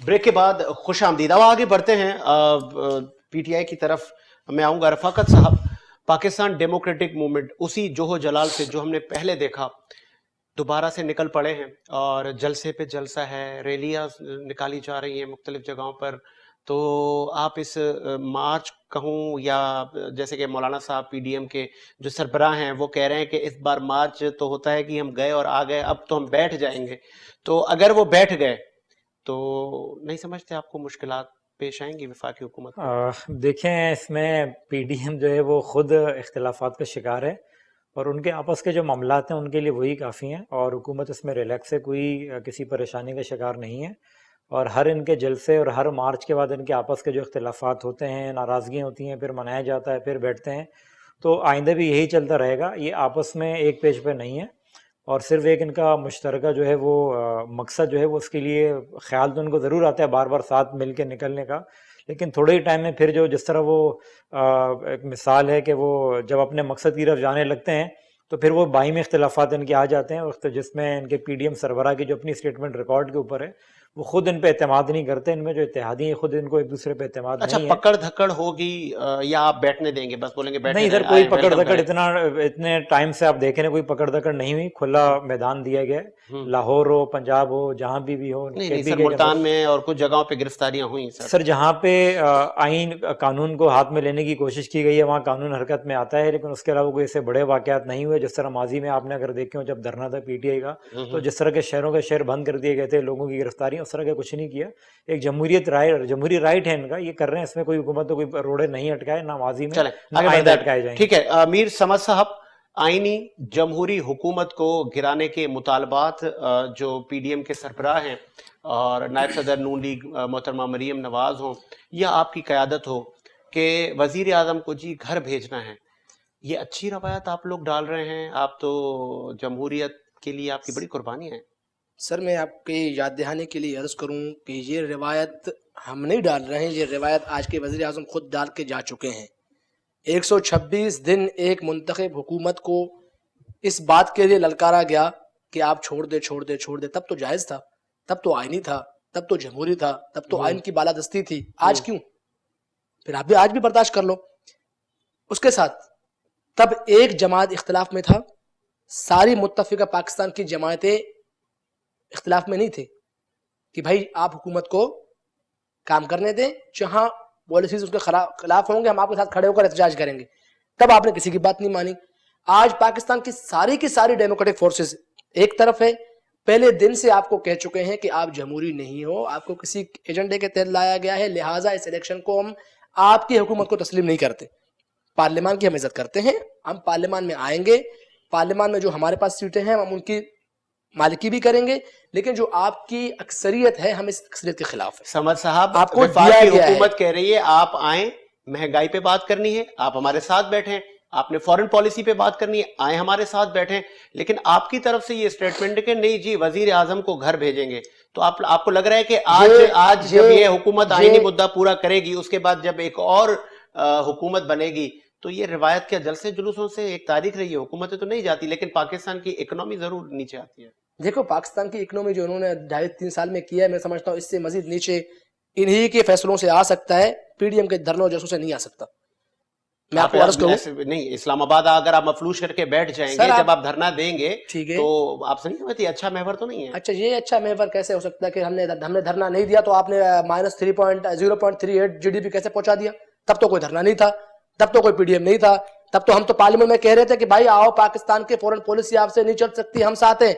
Break کے بعد خوش آمدید. اب آگے بڑھتے ہیں پی ٹی آئی کی طرف. میں آؤں گا رفاقت صاحب. پاکستان ڈیموکریٹک موومنٹ اسی جوہ و جلال سے جو ہم نے پہلے دیکھا دوبارہ سے نکل پڑے ہیں اور جلسے پہ جلسہ ہے, ریلیاں نکالی جا رہی ہیں مختلف جگہوں پر. تو آپ اس مارچ کہوں یا جیسے کہ مولانا صاحب پی ڈی ایم کے جو سربراہ ہیں وہ کہہ رہے ہیں کہ اس بار مارچ تو ہوتا ہے کہ ہم گئے اور آ گئے, اب تو ہم بیٹھ جائیں گے. تو اگر وہ بیٹھ گئے تو نہیں سمجھتے آپ کو مشکلات پیش آئیں گی وفاقی حکومت کو؟ دیکھیں, اس میں پی ڈی ایم جو ہے وہ خود اختلافات کا شکار ہے اور ان کے آپس کے جو معاملات ہیں ان کے لیے وہی کافی ہیں, اور حکومت اس میں ریلیکس ہے, کوئی کسی پریشانی کا شکار نہیں ہے. اور ہر ان کے جلسے اور ہر مارچ کے بعد ان کے آپس کے جو اختلافات ہوتے ہیں, ناراضگیاں ہوتی ہیں, پھر منایا جاتا ہے, پھر بیٹھتے ہیں. تو آئندہ بھی یہی چلتا رہے گا. یہ آپس میں ایک پیج پہ نہیں ہے, اور صرف ایک ان کا مشترکہ جو ہے وہ مقصد جو ہے وہ اس کے لیے خیال تو ان کو ضرور آتا ہے بار بار ساتھ مل کے نکلنے کا, لیکن تھوڑے ہی ٹائم میں پھر جو جس طرح وہ ایک مثال ہے کہ وہ جب اپنے مقصد کی طرف جانے لگتے ہیں تو پھر وہ باہمی اختلافات ان کے آ جاتے ہیں, جس میں ان کے پی ڈی ایم سربراہ کی جو اپنی اسٹیٹمنٹ ریکارڈ کے اوپر ہے وہ خود ان پہ اعتماد نہیں کرتے. ان میں جو اتحادی ہیں خود ان کو ایک دوسرے پہ اعتماد اچھا, نہیں ہے. پکڑ دھکڑ ہوگی یا آپ بیٹھنے دیں گے, بس بولیں گے بیٹھے نہیں سر, رہیں, کوئی آئیں پکڑ ویلکم دکڑ کریں؟ اتنے ٹائم سے آپ دیکھیں کوئی پکڑ دکڑ نہیں ہوئی, کھلا میدان دیا گیا ہے. لاہور ہو, پنجاب ہو, جہاں بھی ہو, نہیں کے نہیں پی سر, کے ملتان میں اور کچھ جگہوں پہ گرفتاریاں ہوئیں سر جہاں پہ آئین قانون کو ہاتھ میں لینے کی کوشش کی گئی ہے وہاں قانون حرکت میں آتا ہے, لیکن اس کے علاوہ کوئی ایسے بڑے واقعات نہیں ہوئے. جس طرح ماضی میں آپ نے اگر دیکھے ہو جب دھرنا تھا پی ٹی آئی کا, تو جس طرح کے شہروں کے شہر بند کر دیے گئے تھے, لوگوں کی گرفتاری, اس طرح کا کچھ نہیں کیا. ایک جمہوری رائٹ ہے ان کا, یہ کر رہے ہیں, اس میں کوئی حکومت تو کوئی روڑے نہیں اٹکائے, نہ ماضی میں چلیں نہ آگے آئندہ بڑھتے ہیں. اٹکائے جائیں گے. ٹھیک ہے, میر سمد صاحب, آئینی جمہوری حکومت کو گرانے کے مطالبات جو پی ڈی ایم کے سربراہ ہیں اور نائب صدر نون لیگ محترمہ مریم نواز ہوں یا آپ کی قیادت ہو کہ وزیر اعظم کو جی گھر بھیجنا ہے, یہ اچھی روایت آپ لوگ ڈال رہے ہیں؟ آپ تو جمہوریت کے لیے آپ کی بڑی قربانی ہے. سر میں آپ کی یاد دہانی کے لیے عرض کروں کہ یہ روایت ہم نہیں ڈال رہے ہیں, یہ روایت آج کے وزیر اعظم خود ڈال کے جا چکے ہیں. 126 دن ایک منتخب حکومت کو اس بات کے لیے للکارا گیا کہ آپ چھوڑ دے, تب تو جائز تھا, تب تو آئینی تھا, تب تو جمہوری تھا, تب تو آئین کی بالادستی تھی. آج کیوں؟ پھر آپ بھی آج بھی برداشت کر لو. اس کے ساتھ تب ایک جماعت اختلاف میں تھا, ساری متفقہ پاکستان کی جماعتیں اختلاف میں نہیں تھے کہ بھائی آپ حکومت کو کام کرنے دیں, جہاں پالیسیز اس کے خلاف ہوں گے ہم آپ کے ساتھ کھڑے ہو کر احتجاج کریں گے. تب آپ نے کسی کی بات نہیں مانی. آج پاکستان کی ساری ڈیموکریٹک فورسز ایک طرف ہے, پہلے دن سے آپ کو کہہ چکے ہیں کہ آپ جمہوری نہیں ہو, آپ کو کسی ایجنڈے کے تحت لایا گیا ہے, لہٰذا اس الیکشن کو ہم آپ کی حکومت کو تسلیم نہیں کرتے. پارلیمان کی ہم عزت کرتے ہیں, ہم پارلیمان میں آئیں گے, پارلیمان میں جو ہمارے پاس سیٹیں ہیں ہم ان کی مالکی بھی کریں گے, لیکن جو آپ کی اکثریت ہے ہم اس اکثریت کے خلاف ہیں. سمد صاحب, آپ کو وفاقی دیا گیا ہے. حکومت کہہ رہی ہے آپ آئیں, مہنگائی پہ بات کرنی ہے آپ ہمارے ساتھ بیٹھیں, آپ نے فورن پالیسی پہ بات کرنی ہے آئیں ہمارے ساتھ بیٹھیں, لیکن آپ کی طرف سے یہ اسٹیٹمنٹ ہے کہ نہیں جی وزیر اعظم کو گھر بھیجیں گے. تو آپ کو لگ رہا ہے کہ آج جب یہ حکومت آئینی مدعا پورا کرے گی, اس کے بعد جب ایک اور حکومت بنے گی, تو یہ روایت کیا جلسے جلوسوں سے ایک تاریخ رہی ہے؟ حکومتیں تو نہیں جاتی, لیکن پاکستان کی اکنامی ضرور نیچے آتی ہے. دیکھو پاکستان کی اکنامی جو انہوں نے 2.5-3 سال میں کیا ہے, میں سمجھتا ہوں اس سے مزید نیچے انہی کے فیصلوں سے آ سکتا ہے, پی ڈی ایم کے دھرنوں جیسوں سے نہیں آ سکتا. میں آپ کو عرض کروں نہیں, اسلام آباد اگر آپ مفلوج کر کے بیٹھ جائیں گے, جب آپ دھرنا دیں گے تو آپ سے نہیں سمجھتی اچھا محور تو نہیں ہے؟ اچھا, یہ اچھا محور کیسے ہو سکتا ہے کہ ہم نے دھرنا نہیں دیا تو آپ نے -0.38 جی ڈی پی کیسے پہنچا دیا؟ تب تو کوئی دھرنا نہیں تھا, تب تو کوئی پی ڈی ایم نہیں تھا, تب تو ہم تو پارلیمنٹ میں کہہ رہے تھے کہ بھائی آؤ پاکستان کے فورن پالیسی آپ سے نہیں چل سکتی, ہم ساتھ ہیں.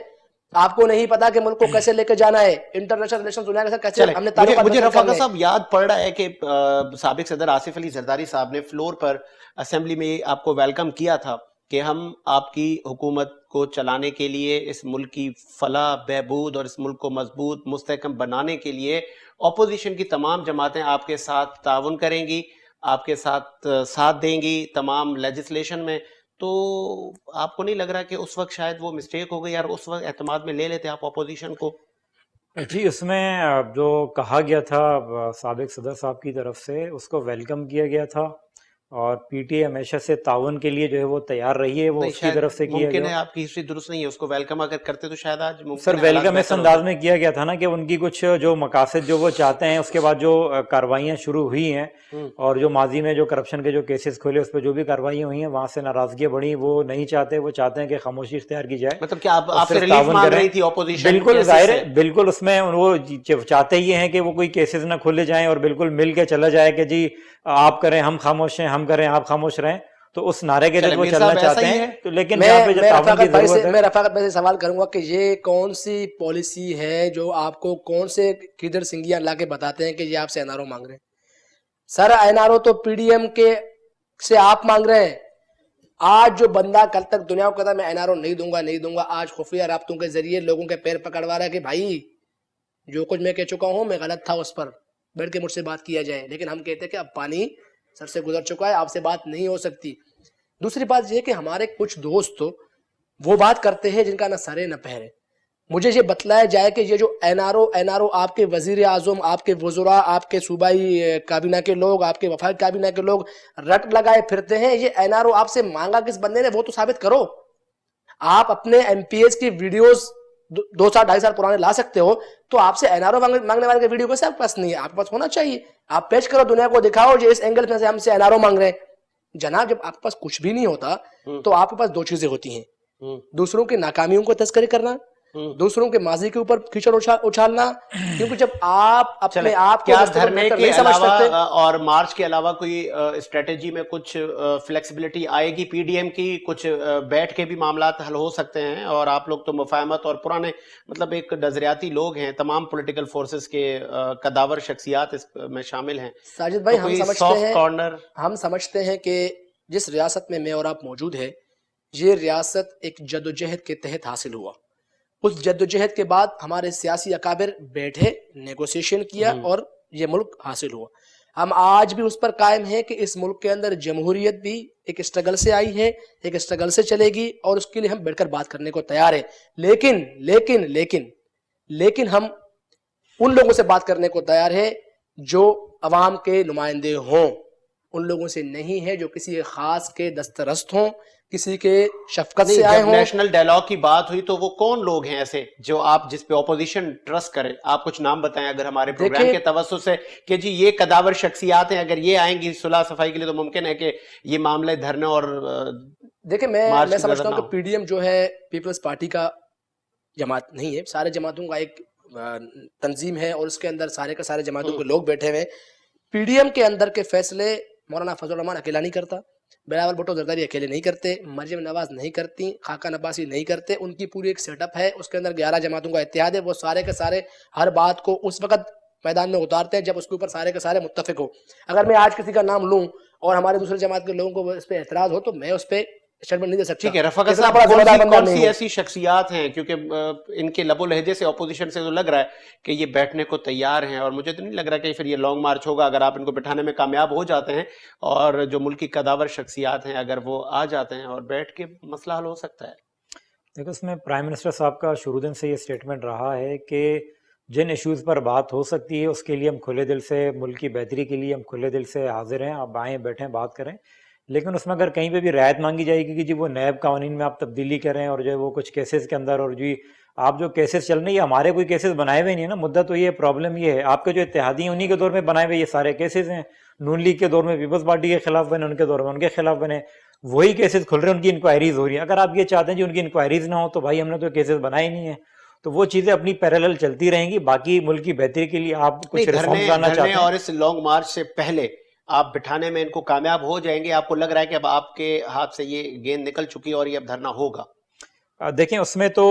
آپ کو نہیں پتا کہ ملک کو کیسے لے کے جانا ہے, انٹرنیشنل ریلیشن دنیا کے ساتھ کیسے ہم نے تعلقات. مجھے رفاقت صاحب یاد پڑ رہا ہے کہ سابق صدر آصف علی زرداری صاحب نے فلور پر اسمبلی میں آپ کو ویلکم کیا تھا کہ ہم آپ کی حکومت کو چلانے کے لیے, اس ملک کی فلاح بہبود اور اس ملک کو مضبوط مستحکم بنانے کے لیے اپوزیشن کی تمام جماعتیں آپ کے ساتھ تعاون کریں گی, آپ کے ساتھ ساتھ دیں گی تمام لیجسلیشن میں. تو آپ کو نہیں لگ رہا کہ اس وقت شاید وہ مسٹیک ہو گئی اور اس وقت اعتماد میں لے لیتے آپ اپوزیشن کو؟ جی, اس میں جو کہا گیا تھا سابق صدر صاحب کی طرف سے, اس کو ویلکم کیا گیا تھا, اور پی ٹی آئی ہمیشہ سے تعاون کے لیے جو ہے وہ تیار رہی ہے، وہ نہیں اس کی شاید طرف سے کیا ممکن ہے گیا. آپ کی ہسٹری درست نہیں ہے، اس کو ویلکم اگر کرتے تو شاید آج سر ممکن ہے حالات ویلکم اس بہتر انداز ہوتے. میں کیا گیا تھا نا کہ ان کی کچھ جو مقاصد جو وہ چاہتے ہیں اس کے بعد جو کارروائیاں شروع ہوئی ہیں ہوں. اور جو ماضی میں جو کرپشن کے جو کیسز کھولے اس پہ جو بھی کارروائیاں ہوئی ہیں وہاں سے ناراضگیاں بڑھی، وہ نہیں چاہتے، وہ چاہتے ہیں کہ خاموشی اختیار کی جائے مطلب کہ آپ اور سے صرف ریلیف تعاون مانگ کریں. رہی تھی اپوزیشن بالکل کیسز ظاہر سے. ہے، بالکل اس میں وہ چاہتے یہ ہیں کہ وہ کوئی کیسز نہ کھولے جائیں اور بالکل مل کے چلا جائے کہ جی آپ کریں ہم خاموش ہیں، ہم کریں آپ خاموش رہیں، تو اس نعرے کے چلے تحت وہ میر چلنا صاحب ایسا چاہتے ہی ہیں. ہے. تو لیکن جہاں پہ جو تعاون کی ضرورت ہے. میں رفاقت بھائی سے سوال کروں گا کہ یہ کون سی پالیسی ہے جو آپ کو کون سے کدھر سنگیاں لا کے بتاتے ہیں کہ یہ آپ سے این آر او مانگ رہے ہیں؟ سر این آر او تو پی ڈی ایم کے سے آپ مانگ رہے ہیں. آج جو بندہ کل تک دنیا کو کہتا ہے میں این آر او نہیں دوں گا، آج خفیہ رابطوں کے ذریعے لوگوں کے پیر پکڑوا رہا ہے کہ بھائی جو کچھ میں کہہ چکا ہوں میں غلط تھا، اس پر بیٹھ کے مجھ سے بات کیا جائے. لیکن ہم کہتے ہیں کہ اب پانی سر سے گزر چکا ہے، آپ سے بات نہیں ہو سکتی. دوسری بات یہ کہ ہمارے کچھ دوست وہ بات کرتے ہیں جن کا نہ سرے نہ پہرے. مجھے یہ بتلایا جائے کہ یہ جو این آر او آپ کے وزیر اعظم، آپ کے وزراء، آپ کے صوبائی کابینہ کے لوگ، آپ کے وفاقی کابینہ کے لوگ رٹ لگائے پھرتے ہیں، یہ این آر او آپ سے مانگا کس بندے نے وہ تو ثابت کرو. آپ اپنے ایم پی ایس کی ویڈیوز 2 سال 2.5 سال پرانے لا سکتے ہو، تو آپ سے این آر او مانگنے والے کے ویڈیو کیسے آپ کے پاس نہیں ہے؟ آپ کے پاس ہونا چاہیے. آپ پیش کرو، دنیا کو دکھاؤ جو اس اینگل میں سے ہم سے این آر او مانگ رہے ہیں. جناب جب آپ کے پاس کچھ بھی نہیں ہوتا تو آپ کے پاس 2 چیزیں ہوتی ہیں: دوسروں کی ناکامیوں کو تذکرے کرنا، دوسروں کے ماضی کے اوپر کیچڑ اچھالنا. کیونکہ جب آپ اپنے آپ کو کیا مستقبل دھرنے بہتر کے نہیں سمجھ علاوہ سکتے؟ اور مارچ کے علاوہ کوئی اسٹریٹجی میں کچھ فلیکسیبلٹی آئے گی پی ڈی ایم کی؟ کچھ بیٹھ کے بھی معاملات حل ہو سکتے ہیں؟ اور آپ لوگ تو مفاہمت اور پرانے مطلب ایک نظریاتی لوگ ہیں، تمام پولیٹیکل فورسز کے قداور شخصیات اس میں شامل ہیں، ساجد تو بھائی کوئی سافٹ کارنر؟ ہم سمجھتے ہیں کہ جس ریاست میں اور آپ موجود ہے، یہ ریاست ایک جدوجہد کے تحت حاصل ہوا. اس جدوجہد کے بعد ہمارے سیاسی اکابر بیٹھے، نیگوسیشن کیا اور یہ ملک حاصل ہوا. ہم آج بھی اس پر قائم ہیں کہ اس ملک کے اندر جمہوریت بھی ایک اسٹرگل سے آئی ہے، ایک اسٹرگل سے چلے گی، اور اس کے لیے ہم بیٹھ کر بات کرنے کو تیار ہیں. لیکن لیکن لیکن لیکن ہم ان لوگوں سے بات کرنے کو تیار ہے جو عوام کے نمائندے ہوں، ان لوگوں سے نہیں ہے جو کسی خاص کے دسترست ہوں، کسی کے شفقت سے آئے جب ہوں. نیشنل ڈائلاگ کی بات ہوئی تو وہ کون لوگ ہیں ایسے جو آپ جس پہ اپوزیشن ٹرسٹ کرے؟ آپ کچھ نام بتائیں اگر ہمارے پروگرام کے توسط سے کہ جی یہ قداور شخصیات ہیں، اگر یہ آئیں گی صلح صفائی کے لیے تو ممکن ہے کہ یہ معاملے دھرنے اور دیکھیں مارچ میں کی نظر سمجھتا نہ ہوں کہ ہو. پی ڈی ایم جو ہے پیپلز پارٹی کا جماعت نہیں ہے، سارے جماعتوں کا ایک تنظیم ہے اور اس کے اندر سارے کے سارے جماعتوں کے لوگ بیٹھے ہوئے. پی ڈی ایم کے اندر کے فیصلے مولانا فضل الرحمان اکیلا نہیں کرتا، بلاول بھٹو زرداری اکیلے نہیں کرتے، مریم نواز نہیں کرتی، خاقان عباسی نہیں کرتے. ان کی پوری ایک سیٹ اپ ہے، اس کے اندر 11 جماعتوں کا اتحاد ہے. وہ سارے کے سارے ہر بات کو اس وقت میدان میں اتارتے ہیں جب اس کے اوپر سارے کے سارے متفق ہو. اگر میں آج کسی کا نام لوں اور ہمارے دوسرے جماعت کے لوگوں کو اس پہ اعتراض ہو تو میں اس پہ اسٹیٹمنٹ نہیں دے سکتا. ٹھیک ہے رفاقت اتنا صاحب، بڑا ذمہ دار بندہ کون نہیں سی ہوں. ایسی شخصیات ہیں، کیونکہ ان کے لب و لہجے سے اپوزیشن سے تو لگ رہا ہے کہ یہ بیٹھنے کو تیار ہیں، اور مجھے تو نہیں لگ رہا کہ پھر یہ لانگ مارچ ہوگا اگر آپ ان کو بٹھانے میں کامیاب ہو جاتے ہیں، اور جو ملکی قداور شخصیات ہیں اگر وہ آ جاتے ہیں اور بیٹھ کے مسئلہ حل ہو سکتا ہے. دیکھو اس میں پرائم منسٹر صاحب کا شروع دن سے یہ اسٹیٹمنٹ رہا ہے کہ جن ایشوز پر بات ہو سکتی ہے اس کے لیے ہم کھلے دل سے، ملک کی بہتری کے لیے ہم کھلے دل سے حاضر ہیں، آپ آئیں بیٹھیں بات کریں. لیکن اس میں اگر کہیں پہ بھی رعایت مانگی جائے گی کہ جی وہ نیب قوانین میں آپ تبدیلی کریں اور جو ہے وہ کچھ کیسز کے اندر، اور جی آپ جو کیسز چل رہے ہیں یہ ہمارے کوئی کیسز بنائے ہوئے نہیں ہے نا. مدعا تو یہ پرابلم یہ ہے آپ کے جو اتحادی ہیں انہی کے دور میں بنائے ہوئے یہ سارے کیسز ہیں. نون لیگ کے دور میں پیپلز پارٹی کے خلاف بنے، ان کے دور میں ان کے خلاف بنے، وہی کیسز کھل رہے ہیں، ان کی انکوائریز ہو رہی ہیں. اگر آپ یہ چاہتے ہیں جی ان کی انکوائریز نہ ہو تو بھائی ہم نے تو کیسز بنائے نہیں ہیں. تو وہ چیزیں اپنی پیرالل چلتی رہیں گی. باقی ملک کی بہتری کے لیے آپ کچھ ریفارمز لانا چاہتے ہیں اور اس لانگ مارچ سے پہلے آپ بٹھانے میں ان کو کامیاب ہو جائیں گے؟ آپ کو لگ رہا ہے کہ اب آپ کے ہاتھ سے یہ گیند نکل چکی اور یہ اب دھرنا ہوگا؟ دیکھیں اس میں تو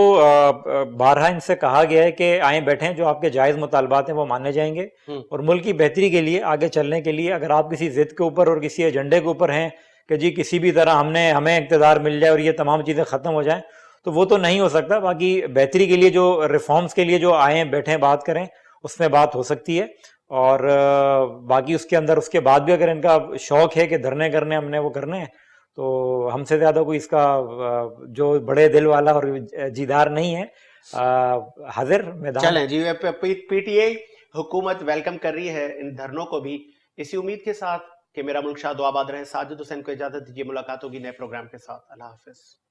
بارہا ان سے کہا گیا ہے کہ آئیں بیٹھیں، جو آپ کے جائز مطالبات ہیں وہ مانے جائیں گے، اور ملک کی بہتری کے لیے آگے چلنے کے لیے اگر آپ کسی ضد کے اوپر اور کسی ایجنڈے کے اوپر ہیں کہ جی کسی بھی طرح ہمیں اقتدار مل جائے اور یہ تمام چیزیں ختم ہو جائیں، تو وہ تو نہیں ہو سکتا. باقی بہتری کے لیے جو ریفارمز کے لیے جو آئیں بیٹھیں بات کریں اس میں بات ہو سکتی ہے. اور باقی اس کے اندر اس کے بعد بھی اگر ان کا شوق ہے کہ دھرنے کرنے ہم نے وہ کرنے ہیں تو ہم سے زیادہ کوئی اس کا جو بڑے دل والا اور جیدار نہیں ہے. حاضر میدان. چلیں جی، پی ٹی آئی حکومت ویلکم کر رہی ہے ان دھرنوں کو بھی، اسی امید کے ساتھ کہ میرا ملک شاد و آباد رہے. ساجد حسین کو اجازت دیجیے, ملاقات ہوگی نئے پروگرام کے ساتھ. اللہ حافظ.